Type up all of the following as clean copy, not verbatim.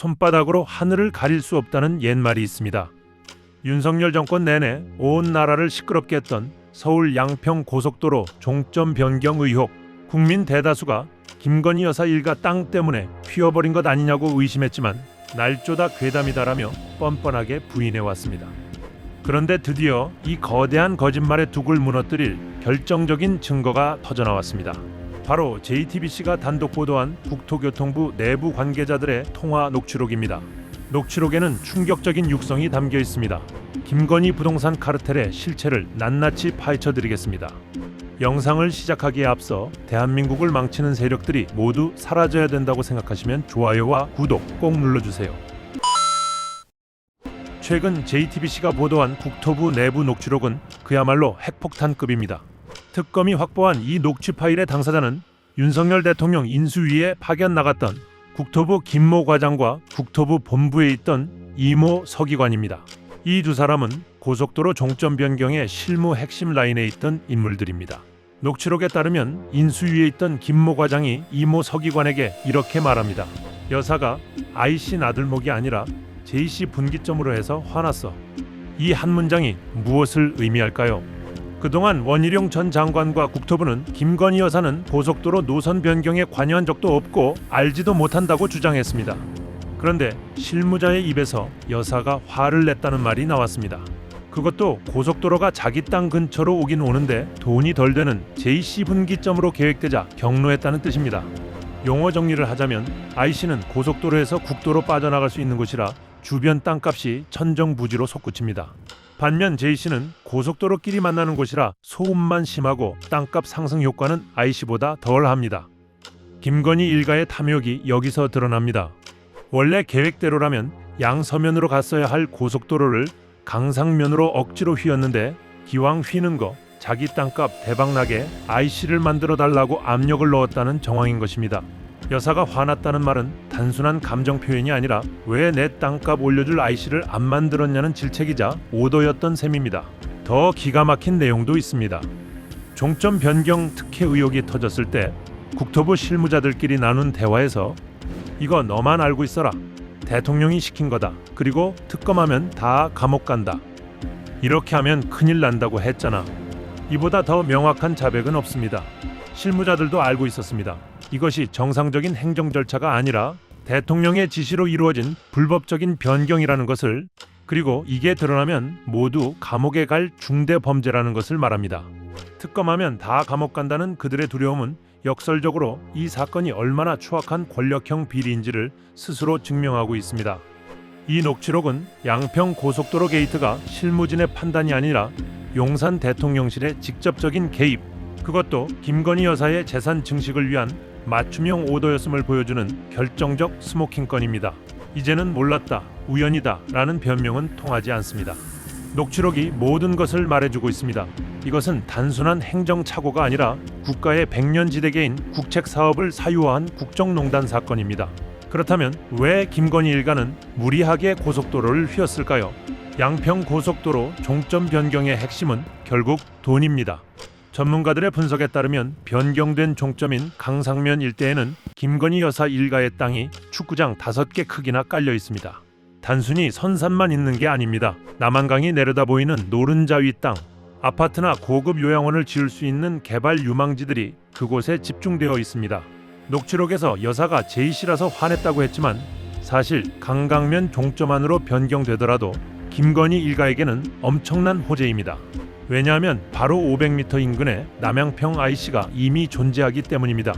손바닥으로 하늘을 가릴 수 없다는 옛말이 있습니다. 윤석열 정권 내내 온 나라를 시끄럽게 했던 서울 양평 고속도로 종점 변경 의혹, 국민 대다수가 김건희 여사 일가 땅 때문에 휘어버린 것 아니냐고 의심했지만 날조다 괴담이다라며 뻔뻔하게 부인해왔습니다. 그런데 드디어 이 거대한 거짓말의 둑을 무너뜨릴 결정적인 증거가 터져나왔습니다. 바로 JTBC가 단독 보도한 국토교통부 내부 관계자들의 통화 녹취록입니다. 녹취록에는 충격적인 육성이 담겨 있습니다. 김건희 부동산 카르텔의 실체를 낱낱이 파헤쳐드리겠습니다. 영상을 시작하기에 앞서 대한민국을 망치는 세력들이 모두 사라져야 된다고 생각하시면 좋아요와 구독 꼭 눌러주세요. 최근 JTBC가 보도한 국토부 내부 녹취록은 그야말로 핵폭탄급입니다. 특검이 확보한 이 녹취 파일의 당사자는 윤석열 대통령 인수위에 파견 나갔던 국토부 김모 과장과 국토부 본부에 있던 이모 서기관입니다. 이 두 사람은 고속도로 종점 변경의 실무 핵심 라인에 있던 인물들입니다. 녹취록에 따르면 인수위에 있던 김모 과장이 이모 서기관에게 이렇게 말합니다. 여사가 아이씨 나들목이 아니라 J씨 분기점으로 해서 화났어. 이 한 문장이 무엇을 의미할까요? 그동안 원희룡 전 장관과 국토부는 김건희 여사는 고속도로 노선 변경에 관여한 적도 없고 알지도 못한다고 주장했습니다. 그런데 실무자의 입에서 여사가 화를 냈다는 말이 나왔습니다. 그것도 고속도로가 자기 땅 근처로 오긴 오는데 돈이 덜 되는 J씨 분기점으로 계획되자 경로했다는 뜻입니다. 용어 정리를 하자면 IC는 고속도로에서 국도로 빠져나갈 수 있는 곳이라 주변 땅값이 천정부지로 솟구칩니다. 반면 J씨는 고속도로끼리 만나는 곳이라 소음만 심하고 땅값 상승 효과는 IC보다 덜합니다. 김건희 일가의 탐욕이 여기서 드러납니다. 원래 계획대로라면 양서면으로 갔어야 할 고속도로를 강상면으로 억지로 휘었는데 기왕 휘는 거 자기 땅값 대박나게 IC를 만들어 달라고 압력을 넣었다는 정황인 것입니다. 여사가 화났다는 말은 단순한 감정 표현이 아니라 왜 내 땅값 올려줄 IC를 안 만들었냐는 질책이자 오더였던 셈입니다. 더 기가 막힌 내용도 있습니다. 종점 변경 특혜 의혹이 터졌을 때 국토부 실무자들끼리 나눈 대화에서 이거 너만 알고 있어라. 대통령이 시킨 거다. 그리고 특검하면 다 감옥 간다. 이렇게 하면 큰일 난다고 했잖아. 이보다 더 명확한 자백은 없습니다. 실무자들도 알고 있었습니다. 이것이 정상적인 행정 절차가 아니라 대통령의 지시로 이루어진 불법적인 변경이라는 것을, 그리고 이게 드러나면 모두 감옥에 갈 중대 범죄라는 것을 말합니다. 특검하면 다 감옥 간다는 그들의 두려움은 역설적으로 이 사건이 얼마나 추악한 권력형 비리인지를 스스로 증명하고 있습니다. 이 녹취록은 양평 고속도로 게이트가 실무진의 판단이 아니라 용산 대통령실의 직접적인 개입, 그것도 김건희 여사의 재산 증식을 위한 맞춤형 오더였음을 보여주는 결정적 스모킹 건입니다. 이제는 몰랐다, 우연이다 라는 변명은 통하지 않습니다. 녹취록이 모든 것을 말해주고 있습니다. 이것은 단순한 행정착오가 아니라 국가의 백년지대계인 국책사업을 사유화한 국정농단 사건입니다. 그렇다면 왜 김건희 일가는 무리하게 고속도로를 휘었을까요? 양평 고속도로 종점 변경의 핵심은 결국 돈입니다. 전문가들의 분석에 따르면 변경된 종점인 강상면 일대에는 김건희 여사 일가의 땅이 축구장 5개 크기나 깔려 있습니다. 단순히 선산만 있는 게 아닙니다. 남한강이 내려다 보이는 노른자 위 땅, 아파트나 고급 요양원을 지을 수 있는 개발 유망지들이 그곳에 집중되어 있습니다. 녹취록에서 여사가 J씨라서 화냈다고 했지만 사실 강강면 종점 안으로 변경되더라도 김건희 일가에게는 엄청난 호재입니다. 왜냐하면 바로 500m 인근에 남양평 IC가 이미 존재하기 때문입니다.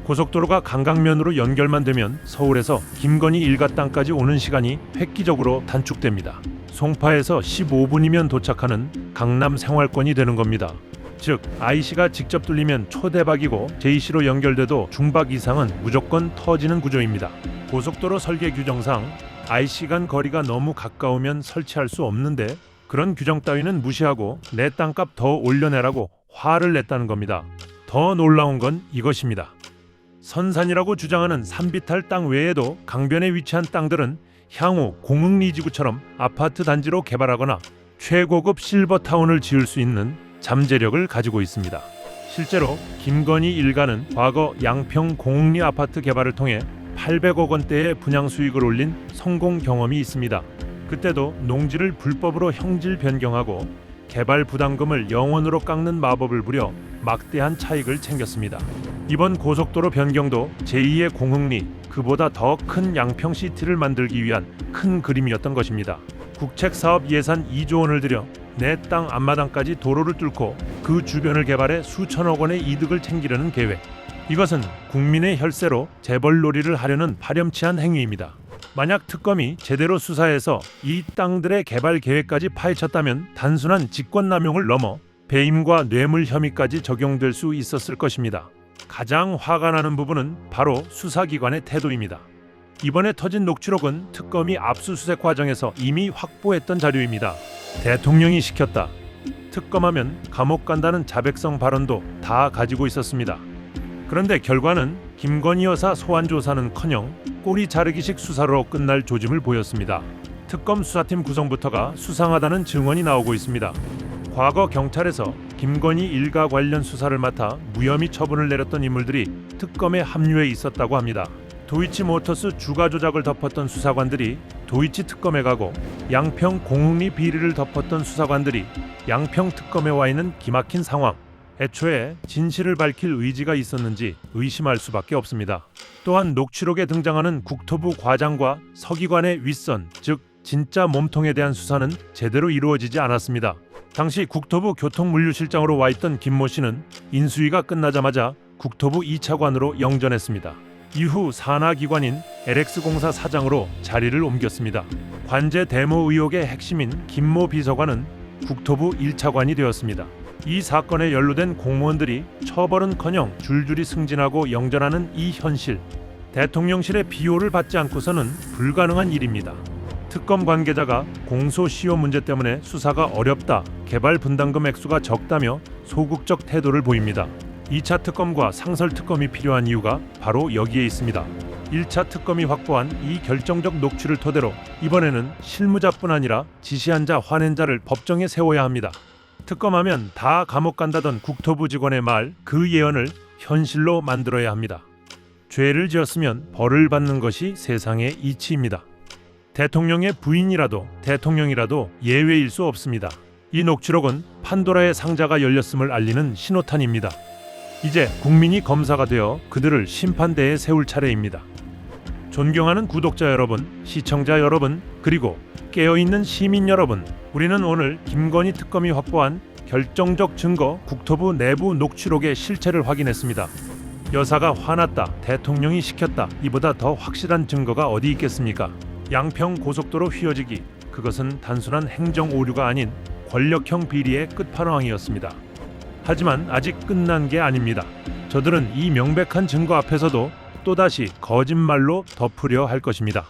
고속도로가 강강면으로 연결만 되면 서울에서 김건희 일가 땅까지 오는 시간이 획기적으로 단축됩니다. 송파에서 15분이면 도착하는 강남 생활권이 되는 겁니다. 즉 IC가 직접 뚫리면 초대박이고 J씨로 연결돼도 중박 이상은 무조건 터지는 구조입니다. 고속도로 설계 규정상 IC 간 거리가 너무 가까우면 설치할 수 없는데 그런 규정 따위는 무시하고 내 땅값 더 올려내라고 화를 냈다는 겁니다. 더 놀라운 건 이것입니다. 선산이라고 주장하는 산비탈 땅 외에도 강변에 위치한 땅들은 향후 공흥리지구처럼 아파트 단지로 개발하거나 최고급 실버타운을 지을 수 있는 잠재력을 가지고 있습니다. 실제로 김건희 일가는 과거 양평 공흥리 아파트 개발을 통해 800억 원대의 분양 수익을 올린 성공 경험이 있습니다. 그때도 농지를 불법으로 형질 변경하고 개발 부담금을 영원으로 깎는 마법을 부려 막대한 차익을 챙겼습니다. 이번 고속도로 변경도 제2의 공흥리, 그보다 더 큰 양평시티를 만들기 위한 큰 그림이었던 것입니다. 국책사업 예산 2조 원을 들여 내 땅 앞마당까지 도로를 뚫고 그 주변을 개발해 수천억 원의 이득을 챙기려는 계획. 이것은 국민의 혈세로 재벌놀이를 하려는 파렴치한 행위입니다. 만약 특검이 제대로 수사해서 이 땅들의 개발 계획까지 파헤쳤다면 단순한 직권남용을 넘어 배임과 뇌물 혐의까지 적용될 수 있었을 것입니다. 가장 화가 나는 부분은 바로 수사기관의 태도입니다. 이번에 터진 녹취록은 특검이 압수수색 과정에서 이미 확보했던 자료입니다. 대통령이 시켰다. 특검하면 감옥 간다는 자백성 발언도 다 가지고 있었습니다. 그런데 결과는 김건희 여사 소환 조사는커녕 꼬리 자르기식 수사로 끝날 조짐을 보였습니다. 특검 수사팀 구성부터가 수상하다는 증언이 나오고 있습니다. 과거 경찰에서 김건희 일가 관련 수사를 맡아 무혐의 처분을 내렸던 인물들이 특검에 합류해 있었다고 합니다. 도이치모터스 주가 조작을 덮었던 수사관들이 도이치 특검에 가고 양평 공흥리 비리를 덮었던 수사관들이 양평 특검에 와 있는 기막힌 상황. 애초에 진실을 밝힐 의지가 있었는지 의심할 수밖에 없습니다. 또한 녹취록에 등장하는 국토부 과장과 서기관의 윗선, 즉 진짜 몸통에 대한 수사는 제대로 이루어지지 않았습니다. 당시 국토부 교통물류실장으로 와 있던 김모 씨는 인수위가 끝나자마자 국토부 2차관으로 영전했습니다. 이후 산하기관인 LX공사 사장으로 자리를 옮겼습니다. 관제 대모 의혹의 핵심인 김모 비서관은 국토부 1차관이 되었습니다. 이 사건에 연루된 공무원들이 처벌은커녕 줄줄이 승진하고 영전하는 이 현실, 대통령실의 비호를 받지 않고서는 불가능한 일입니다. 특검 관계자가 공소시효 문제 때문에 수사가 어렵다, 개발 분담금 액수가 적다며 소극적 태도를 보입니다. 2차 특검과 상설 특검이 필요한 이유가 바로 여기에 있습니다. 1차 특검이 확보한 이 결정적 녹취를 토대로 이번에는 실무자뿐 아니라 지시한 자, 화낸 자를 법정에 세워야 합니다. 특검하면 다 감옥 간다던 국토부 직원의 말, 그 예언을 현실로 만들어야 합니다. 죄를 지었으면 벌을 받는 것이 세상의 이치입니다. 대통령의 부인이라도 대통령이라도 예외일 수 없습니다. 이 녹취록은 판도라의 상자가 열렸음을 알리는 신호탄입니다. 이제 국민이 검사가 되어 그들을 심판대에 세울 차례입니다. 존경하는 구독자 여러분, 시청자 여러분, 그리고 깨어있는 시민 여러분, 우리는 오늘 김건희 특검이 확보한 결정적 증거 국토부 내부 녹취록의 실체를 확인했습니다. 여사가 화났다, 대통령이 시켰다, 이보다 더 확실한 증거가 어디 있겠습니까? 양평 고속도로 휘어지기, 그것은 단순한 행정 오류가 아닌 권력형 비리의 끝판왕이었습니다. 하지만 아직 끝난 게 아닙니다. 저들은 이 명백한 증거 앞에서도 또다시 거짓말로 덮으려 할 것입니다.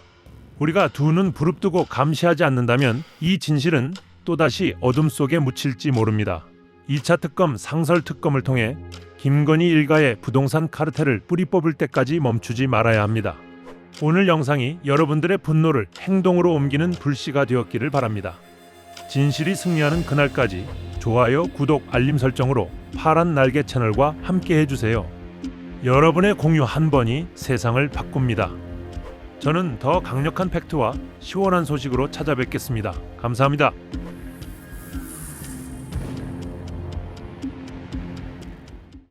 우리가 두 눈 부릅뜨고 감시하지 않는다면 이 진실은 또다시 어둠 속에 묻힐지 모릅니다. 2차 특검, 상설 특검을 통해 김건희 일가의 부동산 카르텔을 뿌리 뽑을 때까지 멈추지 말아야 합니다. 오늘 영상이 여러분들의 분노를 행동으로 옮기는 불씨가 되었기를 바랍니다. 진실이 승리하는 그날까지 좋아요, 구독, 알림 설정으로 파란 날개 채널과 함께 해주세요. 여러분의 공유 한 번이 세상을 바꿉니다. 저는 더 강력한 팩트와 시원한 소식으로 찾아뵙겠습니다. 감사합니다.